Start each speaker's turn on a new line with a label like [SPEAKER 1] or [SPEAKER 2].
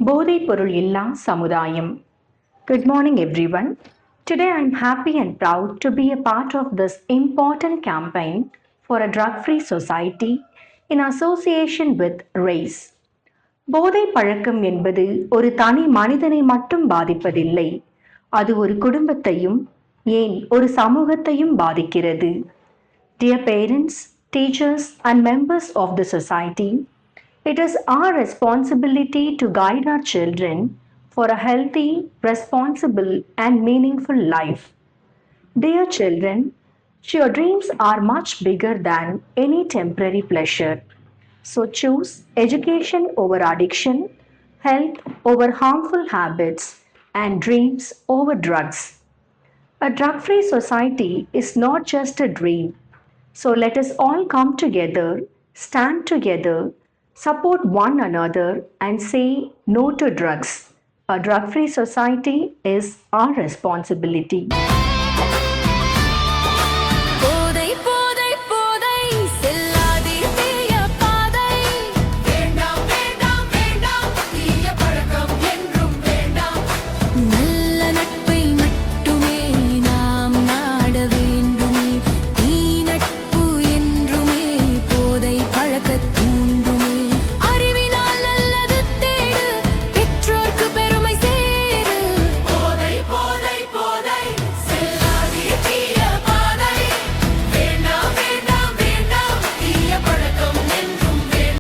[SPEAKER 1] போதைப் பொருள் இல்லா சமுதாயம். Good morning, everyone. Today I'm happy and proud to be a part of this important campaign for a drug-free society in association with RACE. போதை பழக்கம் என்பது ஒரு தனி மனிதனை மட்டும் பாதிப்பதில்லை. அது ஒரு குடும்பத்தையும் ஏன் ஒரு சமூகத்தையும் பாதிக்கிறது. Dear parents, teachers and members of the society, it is our responsibility to guide our children for a healthy, responsible and meaningful life. Dear children, your dreams are much bigger than any temporary pleasure. So choose education over addiction, health over harmful habits, and dreams over drugs. A drug free society is not just a dream. So let us all come together, stand together, support one another, and say no to drugs. A drug free society is our responsibility.